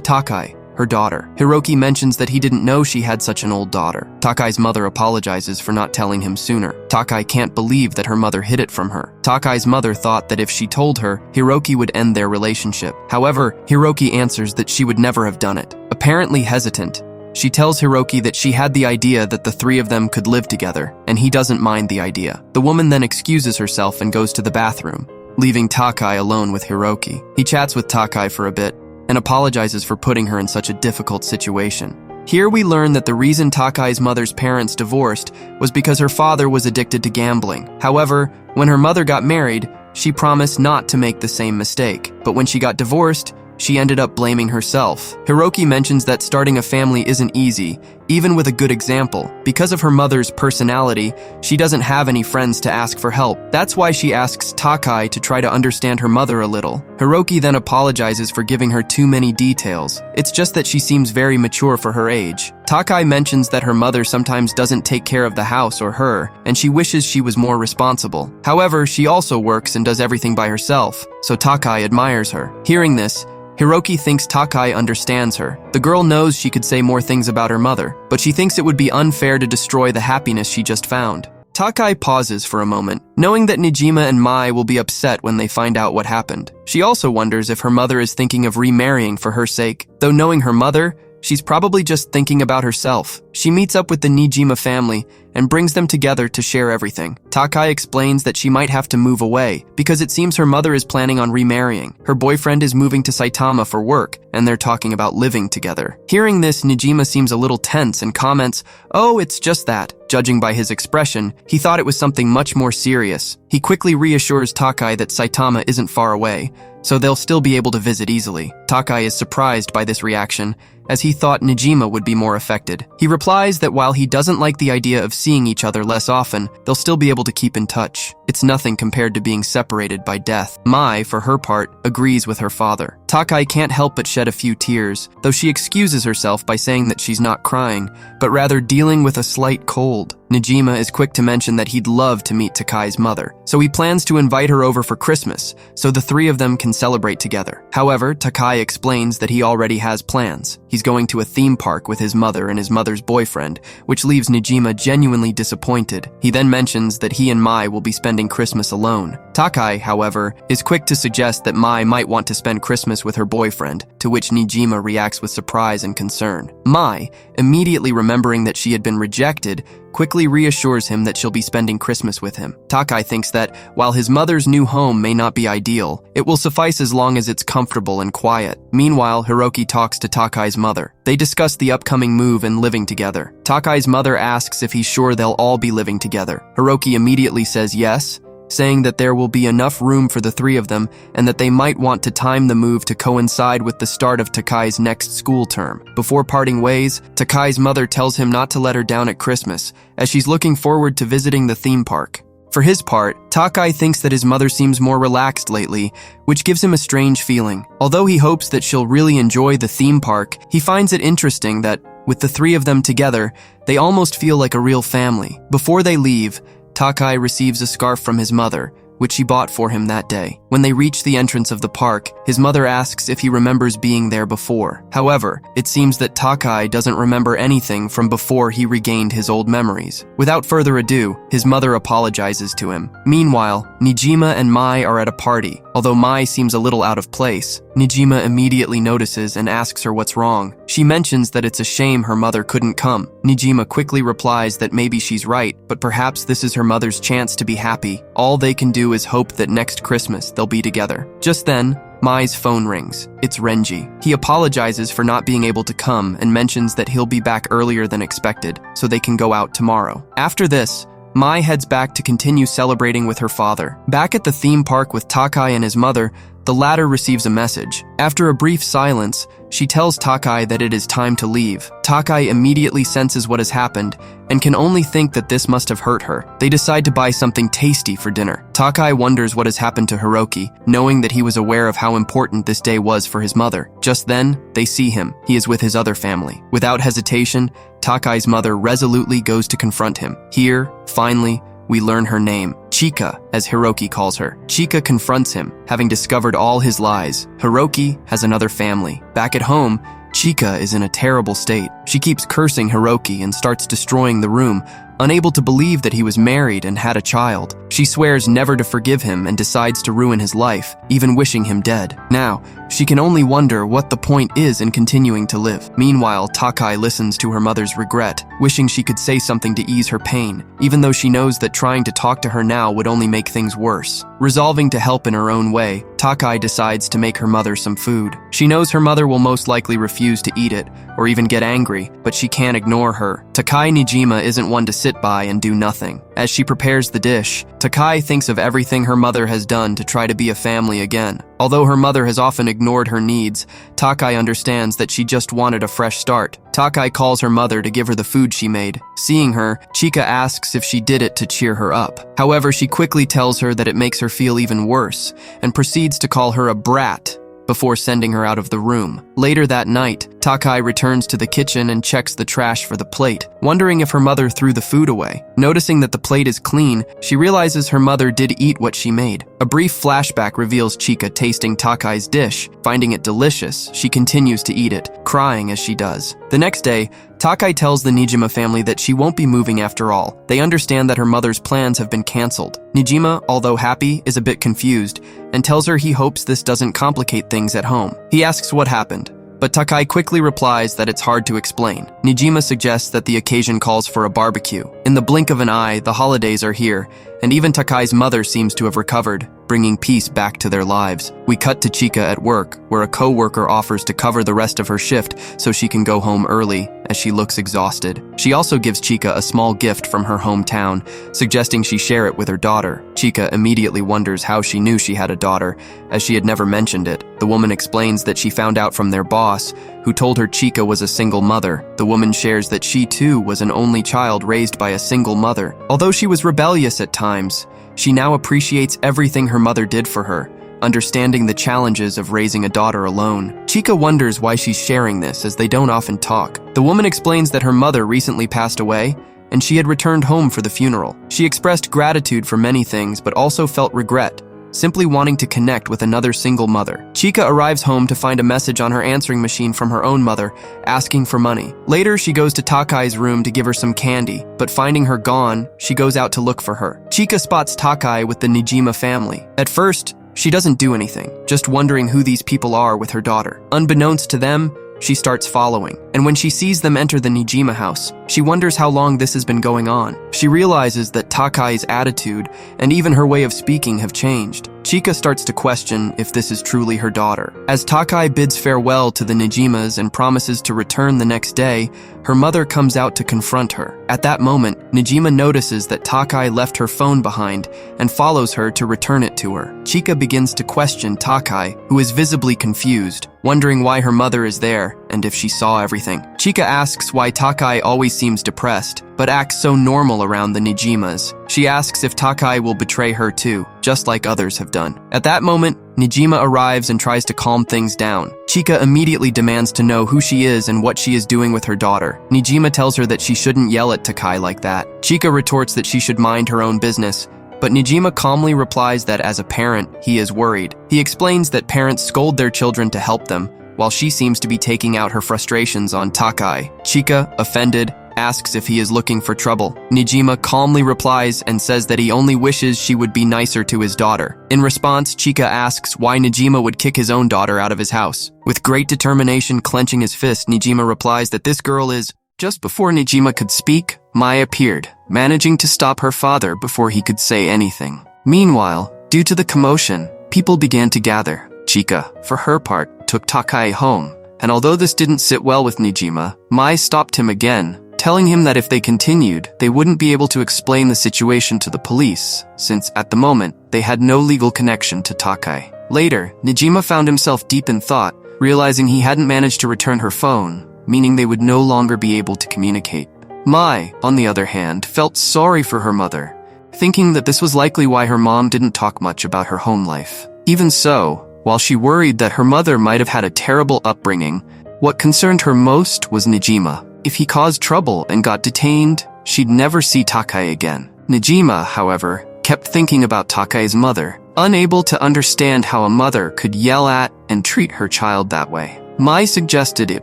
Takai, her daughter. Hiroki mentions that he didn't know she had such an old daughter. Takai's mother apologizes for not telling him sooner. Takai can't believe that her mother hid it from her. Takai's mother thought that if she told her, Hiroki would end their relationship. However, Hiroki answers that she would never have done it. Apparently hesitant, she tells Hiroki that she had the idea that the three of them could live together, and he doesn't mind the idea. The woman then excuses herself and goes to the bathroom, leaving Takai alone with Hiroki. He chats with Takai for a bit, and apologizes for putting her in such a difficult situation. Here we learn that the reason Takai's mother's parents divorced was because her father was addicted to gambling. However, when her mother got married, she promised not to make the same mistake. But when she got divorced, she ended up blaming herself. Hiroki mentions that starting a family isn't easy, even with a good example. Because of her mother's personality, she doesn't have any friends to ask for help. That's why she asks Takai to try to understand her mother a little. Hiroki then apologizes for giving her too many details. It's just that she seems very mature for her age. Takai mentions that her mother sometimes doesn't take care of the house or her, and she wishes she was more responsible. However, she also works and does everything by herself, so Takai admires her. Hearing this, Hiroki thinks Takai understands her. The girl knows she could say more things about her mother, but she thinks it would be unfair to destroy the happiness she just found. Takai pauses for a moment, knowing that Nijima and Mai will be upset when they find out what happened. She also wonders if her mother is thinking of remarrying for her sake. Though knowing her mother, she's probably just thinking about herself. She meets up with the Nijima family and brings them together to share everything. Takai explains that she might have to move away because it seems her mother is planning on remarrying. Her boyfriend is moving to Saitama for work, and they're talking about living together. Hearing this, Nijima seems a little tense and comments, "Oh, it's just that." Judging by his expression, he thought it was something much more serious. He quickly reassures Takai that Saitama isn't far away, so they'll still be able to visit easily. Takai is surprised by this reaction, as he thought Nijima would be more affected. He replies that while he doesn't like the idea of seeing each other less often, they'll still be able to keep in touch. It's nothing compared to being separated by death. Mai, for her part, agrees with her father. Takai can't help but shed a few tears, though she excuses herself by saying that she's not crying, but rather dealing with a slight cold. Nijima is quick to mention that he'd love to meet Takai's mother, so he plans to invite her over for Christmas, so the three of them can celebrate together. However, Takai explains that he already has plans. He's going to a theme park with his mother and his mother's boyfriend, which leaves Nijima genuinely disappointed. He then mentions that he and Mai will be spending Christmas alone. Takai, however, is quick to suggest that Mai might want to spend Christmas with her boyfriend, to which Nijima reacts with surprise and concern. Mai, immediately remembering that she had been rejected, quickly reassures him that she'll be spending Christmas with him. Takai thinks that, while his mother's new home may not be ideal, it will suffice as long as it's comfortable and quiet. Meanwhile, Hiroki talks to Takai's mother. They discuss the upcoming move and living together. Takai's mother asks if he's sure they'll all be living together. Hiroki immediately says yes, saying that there will be enough room for the three of them and that they might want to time the move to coincide with the start of Takai's next school term. Before parting ways, Takai's mother tells him not to let her down at Christmas, as she's looking forward to visiting the theme park. For his part, Takai thinks that his mother seems more relaxed lately, which gives him a strange feeling. Although he hopes that she'll really enjoy the theme park, he finds it interesting that, with the three of them together, they almost feel like a real family. Before they leave, Takai receives a scarf from his mother, which she bought for him that day. When they reach the entrance of the park, his mother asks if he remembers being there before. However, it seems that Takai doesn't remember anything from before he regained his old memories. Without further ado, his mother apologizes to him. Meanwhile, Nijima and Mai are at a party. Although Mai seems a little out of place, Nijima immediately notices and asks her what's wrong. She mentions that it's a shame her mother couldn't come. Nijima quickly replies that maybe she's right, but perhaps this is her mother's chance to be happy. All they can do is hope that next Christmas they'll be together. Just then, Mai's phone rings. It's Renji. He apologizes for not being able to come and mentions that he'll be back earlier than expected, so they can go out tomorrow. After this, Mai heads back to continue celebrating with her father. Back at the theme park with Takai and his mother, the the latter receives a message. After a brief silence, she tells Takai that it is time to leave. Takai immediately senses what has happened and can only think that this must have hurt her. They decide to buy something tasty for dinner. Takai wonders what has happened to Hiroki, knowing that he was aware of how important this day was for his mother. Just then, they see him. He is with his other family. Without hesitation, Takai's mother resolutely goes to confront him. Here, finally, we learn her name, Chika, as Hiroki calls her. Chika confronts him, having discovered all his lies. Hiroki has another family. Back at home, Chika is in a terrible state. She keeps cursing Hiroki and starts destroying the room, unable to believe that he was married and had a child. She swears never to forgive him and decides to ruin his life, even wishing him dead. Now, she can only wonder what the point is in continuing to live. Meanwhile, Takai listens to her mother's regret, wishing she could say something to ease her pain, even though she knows that trying to talk to her now would only make things worse. Resolving to help in her own way, Takai decides to make her mother some food. She knows her mother will most likely refuse to eat it, or even get angry, but she can't ignore her. Takai Nijima isn't one to sit by and do nothing. As she prepares the dish, Takai thinks of everything her mother has done to try to be a family again. Although her mother has often ignored her needs, Takai understands that she just wanted a fresh start. Takai calls her mother to give her the food she made. Seeing her, Chika asks if she did it to cheer her up. However, she quickly tells her that it makes her feel even worse, and proceeds to call her a brat before sending her out of the room. Later that night, Takai returns to the kitchen and checks the trash for the plate, wondering if her mother threw the food away. Noticing that the plate is clean, she realizes her mother did eat what she made. A brief flashback reveals Chika tasting Takai's dish. Finding it delicious, she continues to eat it, crying as she does. The next day, Takai tells the Nijima family that she won't be moving after all. They understand that her mother's plans have been cancelled. Nijima, although happy, is a bit confused and tells her he hopes this doesn't complicate things at home. He asks what happened, but Takai quickly replies that it's hard to explain. Nijima suggests that the occasion calls for a barbecue. In the blink of an eye, the holidays are here, and even Takai's mother seems to have recovered, bringing peace back to their lives. We cut to Chika at work, where a co-worker offers to cover the rest of her shift so she can go home early, as she looks exhausted. She also gives Chika a small gift from her hometown, suggesting she share it with her daughter. Chika immediately wonders how she knew she had a daughter, as she had never mentioned it. The woman explains that she found out from their boss, who told her Chika was a single mother. The woman shares that she too was an only child raised by a single mother. Although she was rebellious at times, she now appreciates everything her mother did for her, understanding the challenges of raising a daughter alone. Chika wonders why she's sharing this, as they don't often talk. The woman explains that her mother recently passed away, and she had returned home for the funeral. She expressed gratitude for many things, but also felt regret, simply wanting to connect with another single mother. Chika arrives home to find a message on her answering machine from her own mother, asking for money. Later, she goes to Takai's room to give her some candy, but finding her gone, she goes out to look for her. Chika spots Takai with the Nijima family. At first, she doesn't do anything, just wondering who these people are with her daughter. Unbeknownst to them, she starts following, and when she sees them enter the Nijima house, she wonders how long this has been going on. She realizes that Takai's attitude and even her way of speaking have changed. Chika starts to question if this is truly her daughter. As Takai bids farewell to the Nijimas and promises to return the next day, her mother comes out to confront her. At that moment, Nijima notices that Takai left her phone behind and follows her to return it to her. Chika begins to question Takai, who is visibly confused, wondering why her mother is there and if she saw everything. Chika asks why Takai always seems depressed, but acts so normal around the Nijimas. She asks if Takai will betray her too, just like others have done. At that moment, Nijima arrives and tries to calm things down. Chika immediately demands to know who she is and what she is doing with her daughter. Nijima tells her that she shouldn't yell at Takai like that. Chika retorts that she should mind her own business, but Nijima calmly replies that as a parent, he is worried. He explains that parents scold their children to help them, while she seems to be taking out her frustrations on Takai. Chika, offended, asks if he is looking for trouble. Nijima calmly replies and says that he only wishes she would be nicer to his daughter. In response, Chika asks why Nijima would kick his own daughter out of his house. With great determination clenching his fist, Nijima replies that this girl is... Just before Nijima could speak, Mai appeared, managing to stop her father before he could say anything. Meanwhile, due to the commotion, people began to gather. Chika, for her part, took Takai home, and although this didn't sit well with Nijima, Mai stopped him again, telling him that if they continued, they wouldn't be able to explain the situation to the police, since at the moment, they had no legal connection to Takai. Later, Nijima found himself deep in thought, realizing he hadn't managed to return her phone, meaning they would no longer be able to communicate. Mai, on the other hand, felt sorry for her mother, thinking that this was likely why her mom didn't talk much about her home life. Even so, while she worried that her mother might have had a terrible upbringing, what concerned her most was Nijima. If he caused trouble and got detained, she'd never see Takai again. Nijima, however, kept thinking about Takai's mother, unable to understand how a mother could yell at and treat her child that way. Mai suggested it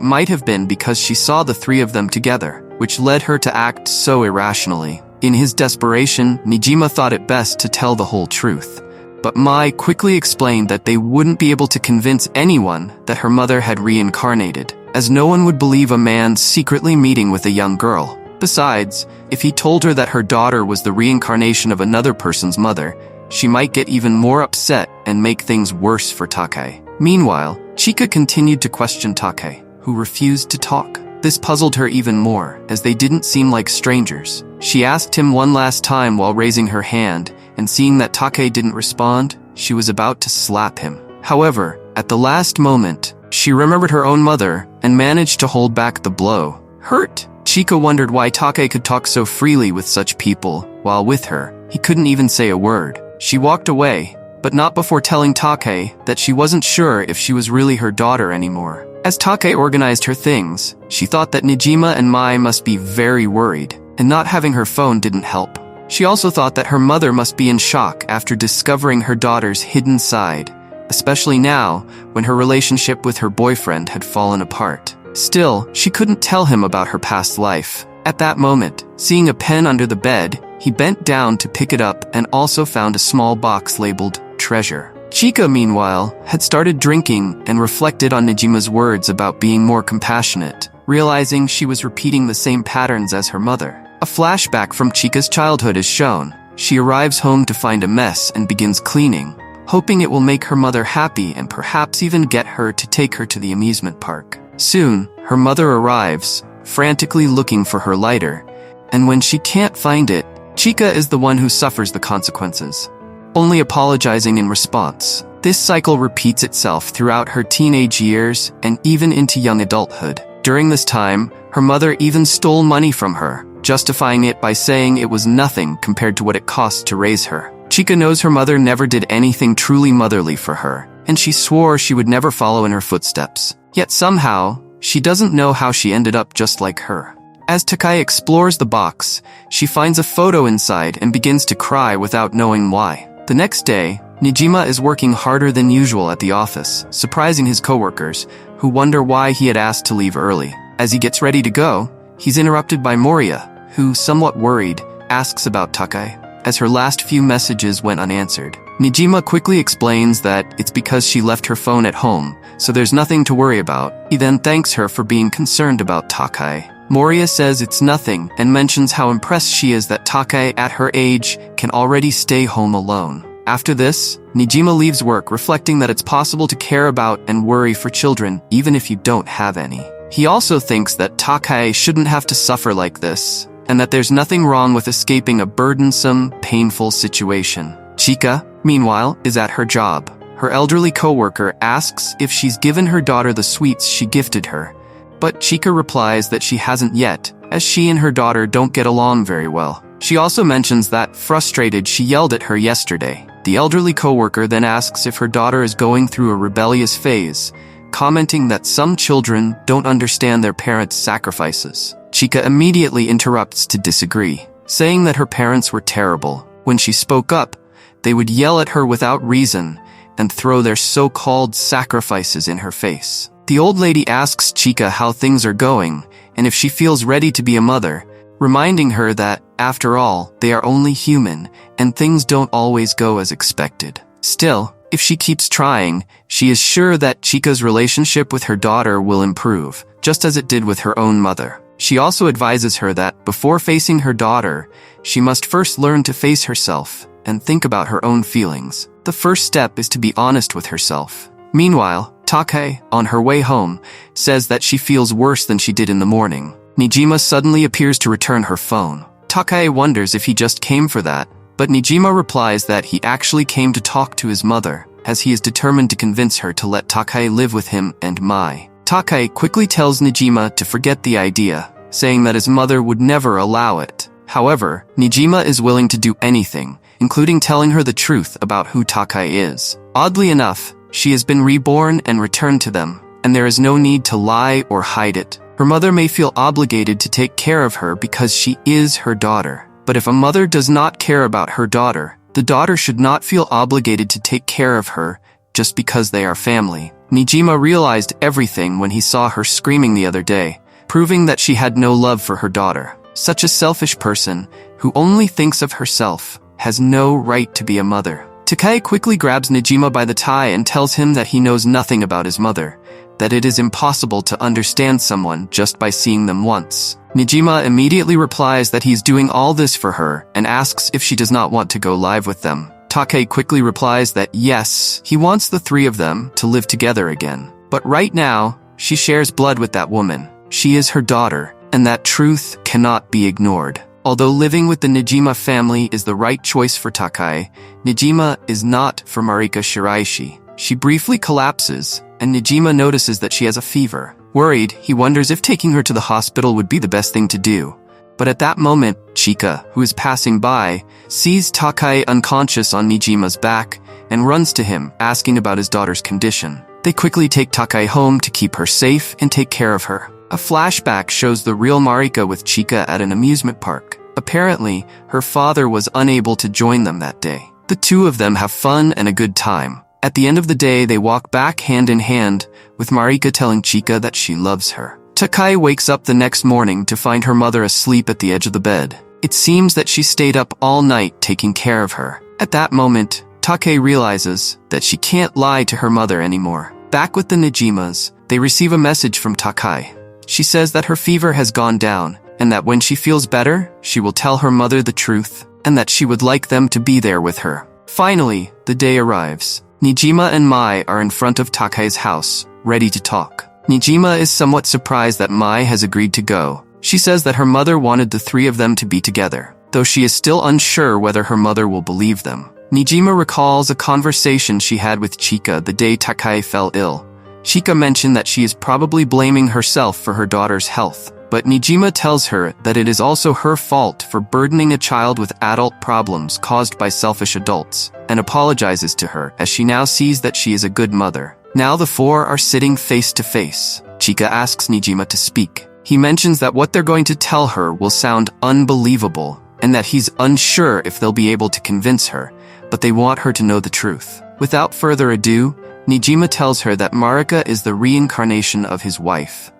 might have been because she saw the three of them together, which led her to act so irrationally. In his desperation, Nijima thought it best to tell the whole truth. But Mai quickly explained that they wouldn't be able to convince anyone that her mother had reincarnated, as no one would believe a man secretly meeting with a young girl. Besides, if he told her that her daughter was the reincarnation of another person's mother, she might get even more upset and make things worse for Takai. Meanwhile, Chika continued to question Takai, who refused to talk. This puzzled her even more, as they didn't seem like strangers. She asked him one last time while raising her hand, and seeing that Takai didn't respond, she was about to slap him. However, at the last moment, she remembered her own mother and managed to hold back the blow. Hurt, Chika wondered why Takai could talk so freely with such people, while with her, he couldn't even say a word. She walked away, but not before telling Takai that she wasn't sure if she was really her daughter anymore. As Takai organized her things, she thought that Nijima and Mai must be very worried, and not having her phone didn't help. She also thought that her mother must be in shock after discovering her daughter's hidden side, especially now when her relationship with her boyfriend had fallen apart. Still, she couldn't tell him about her past life. At that moment, seeing a pen under the bed, he bent down to pick it up and also found a small box labeled treasure. Chika, meanwhile, had started drinking and reflected on Nijima's words about being more compassionate, realizing she was repeating the same patterns as her mother. A flashback from Chika's childhood is shown. She arrives home to find a mess and begins cleaning, hoping it will make her mother happy and perhaps even get her to take her to the amusement park. Soon, her mother arrives, frantically looking for her lighter, and when she can't find it, Chika is the one who suffers the consequences, only apologizing in response. This cycle repeats itself throughout her teenage years and even into young adulthood. During this time, her mother even stole money from her, justifying it by saying it was nothing compared to what it cost to raise her. Chika knows her mother never did anything truly motherly for her, and she swore she would never follow in her footsteps. Yet somehow, she doesn't know how she ended up just like her. As Takai explores the box, she finds a photo inside and begins to cry without knowing why. The next day, Nijima is working harder than usual at the office, surprising his coworkers, who wonder why he had asked to leave early. As he gets ready to go, he's interrupted by Moria, who, somewhat worried, asks about Takai, as her last few messages went unanswered. Nijima quickly explains that it's because she left her phone at home, so there's nothing to worry about. He then thanks her for being concerned about Takai. Moria says it's nothing and mentions how impressed she is that Takai, at her age, can already stay home alone. After this, Nijima leaves work, reflecting that it's possible to care about and worry for children even if you don't have any. He also thinks that Takai shouldn't have to suffer like this, and that there's nothing wrong with escaping a burdensome, painful situation. Chika, meanwhile, is at her job. Her elderly coworker asks if she's given her daughter the sweets she gifted her, but Chika replies that she hasn't yet, as she and her daughter don't get along very well. She also mentions that, frustrated, she yelled at her yesterday. The elderly coworker then asks if her daughter is going through a rebellious phase, commenting that some children don't understand their parents' sacrifices. Chika immediately interrupts to disagree, saying that her parents were terrible. When she spoke up, they would yell at her without reason and throw their so-called sacrifices in her face. The old lady asks Chika how things are going and if she feels ready to be a mother, reminding her that, after all, they are only human and things don't always go as expected. Still, if she keeps trying, she is sure that Chika's relationship with her daughter will improve, just as it did with her own mother. She also advises her that, before facing her daughter, she must first learn to face herself and think about her own feelings. The first step is to be honest with herself. Meanwhile, Takai, on her way home, says that she feels worse than she did in the morning. Nijima suddenly appears to return her phone. Takai wonders if he just came for that, but Nijima replies that he actually came to talk to his mother, as he is determined to convince her to let Takae live with him and Mai. Takae quickly tells Nijima to forget the idea, saying that his mother would never allow it. However, Nijima is willing to do anything, including telling her the truth about who Takae is. Oddly enough, she has been reborn and returned to them, and there is no need to lie or hide it. Her mother may feel obligated to take care of her because she is her daughter. But if a mother does not care about her daughter, the daughter should not feel obligated to take care of her just because they are family. Nijima realized everything when he saw her screaming the other day, proving that she had no love for her daughter. Such a selfish person, who only thinks of herself, has no right to be a mother. Takae quickly grabs Nijima by the tie and tells him that he knows nothing about his mother, that it is impossible to understand someone just by seeing them once. Nijima immediately replies that he's doing all this for her and asks if she does not want to go live with them. Takae quickly replies that yes, he wants the three of them to live together again. But right now, she shares blood with that woman. She is her daughter, and that truth cannot be ignored. Although living with the Nijima family is the right choice for Takae, Nijima is not for Marika Shiraishi. She briefly collapses, and Nijima notices that she has a fever. Worried, he wonders if taking her to the hospital would be the best thing to do. But at that moment, Chika, who is passing by, sees Takae unconscious on Nijima's back and runs to him, asking about his daughter's condition. They quickly take Takae home to keep her safe and take care of her. A flashback shows the real Marika with Chika at an amusement park. Apparently, her father was unable to join them that day. The two of them have fun and a good time. At the end of the day, they walk back hand in hand, with Marika telling Chika that she loves her. Takae wakes up the next morning to find her mother asleep at the edge of the bed. It seems that she stayed up all night taking care of her. At that moment, Takae realizes that she can't lie to her mother anymore. Back with the Nijimas, they receive a message from Takae. She says that her fever has gone down, and that when she feels better, she will tell her mother the truth, and that she would like them to be there with her. Finally, the day arrives. Nijima and Mai are in front of Takae's house, ready to talk. Nijima is somewhat surprised that Mai has agreed to go. She says that her mother wanted the three of them to be together, though she is still unsure whether her mother will believe them. Nijima recalls a conversation she had with Chika the day Takae fell ill. Chika mentioned that she is probably blaming herself for her daughter's health, but Nijima tells her that it is also her fault for burdening a child with adult problems caused by selfish adults, and apologizes to her as she now sees that she is a good mother. Now the four are sitting face to face. Chika asks Nijima to speak. He mentions that what they're going to tell her will sound unbelievable, and that he's unsure if they'll be able to convince her, but they want her to know the truth. Without further ado, Nijima tells her that Marika is the reincarnation of his wife,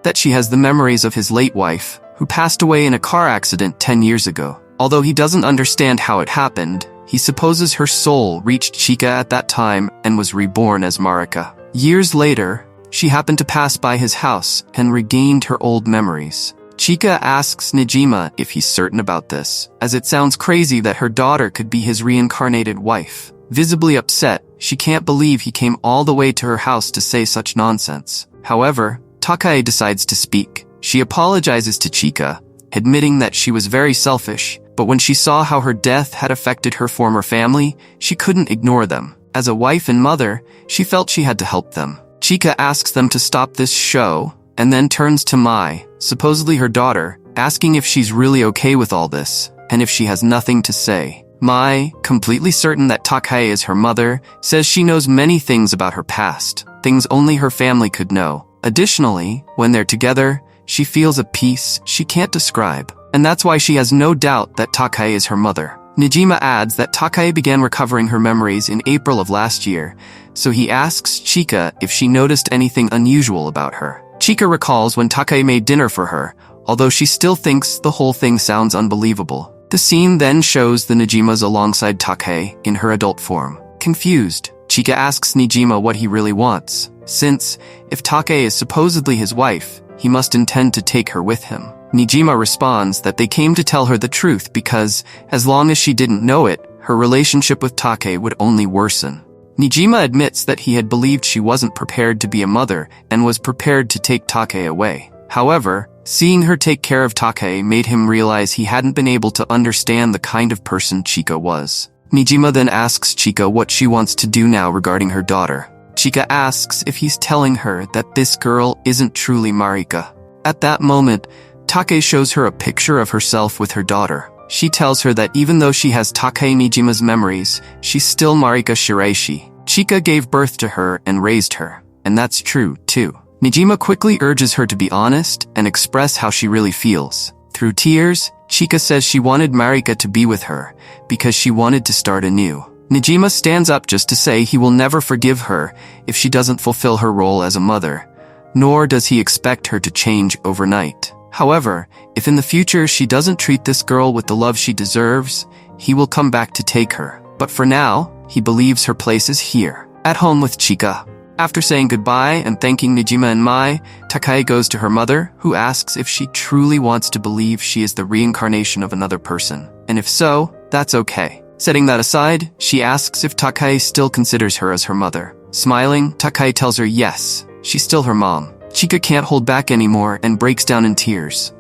that she has the memories of his late wife, who passed away in a car accident 10 years ago. Although he doesn't understand how it happened, he supposes her soul reached Chika at that time and was reborn as Marika. Years later, she happened to pass by his house and regained her old memories. Chika asks Nijima if he's certain about this, as it sounds crazy that her daughter could be his reincarnated wife. Visibly upset, she can't believe he came all the way to her house to say such nonsense. However, Takae decides to speak. She apologizes to Chika, admitting that she was very selfish, but when she saw how her death had affected her former family, she couldn't ignore them. As a wife and mother, she felt she had to help them. Chika asks them to stop this show, and then turns to Mai, supposedly her daughter, asking if she's really okay with all this, and if she has nothing to say. Mai, completely certain that Takae is her mother, says she knows many things about her past, things only her family could know. Additionally, when they're together, she feels a peace she can't describe, and that's why she has no doubt that Takae is her mother. Nijima adds that Takae began recovering her memories in April of last year, so he asks Chika if she noticed anything unusual about her. Chika recalls when Takae made dinner for her, although she still thinks the whole thing sounds unbelievable. The scene then shows the Nijimas alongside Takae in her adult form. Confused, Chika asks Nijima what he really wants, since, if Takae is supposedly his wife, he must intend to take her with him. Nijima responds that they came to tell her the truth because, as long as she didn't know it, her relationship with Takae would only worsen. Nijima admits that he had believed she wasn't prepared to be a mother and was prepared to take Takae away. However, seeing her take care of Takae made him realize he hadn't been able to understand the kind of person Chika was. Nijima then asks Chika what she wants to do now regarding her daughter. Chika asks if he's telling her that this girl isn't truly Marika. At that moment, Take shows her a picture of herself with her daughter. She tells her that even though she has Take Nijima's memories, she's still Marika Shiraishi. Chika gave birth to her and raised her, and that's true, too. Nijima quickly urges her to be honest and express how she really feels. Through tears, Chika says she wanted Marika to be with her because she wanted to start anew. Nijima stands up just to say he will never forgive her if she doesn't fulfill her role as a mother, nor does he expect her to change overnight. However, if in the future she doesn't treat this girl with the love she deserves, he will come back to take her. But for now, he believes her place is here, at home with Chika. After saying goodbye and thanking Nijima and Mai, Take goes to her mother, who asks if she truly wants to believe she is the reincarnation of another person. And if so, that's okay. Setting that aside, she asks if Take still considers her as her mother. Smiling, Take tells her yes, she's still her mom. Chika can't hold back anymore and breaks down in tears.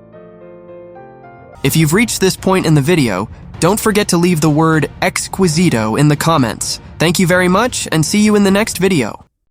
If you've reached this point in the video, don't forget to leave the word exquisito in the comments. Thank you very much and see you in the next video.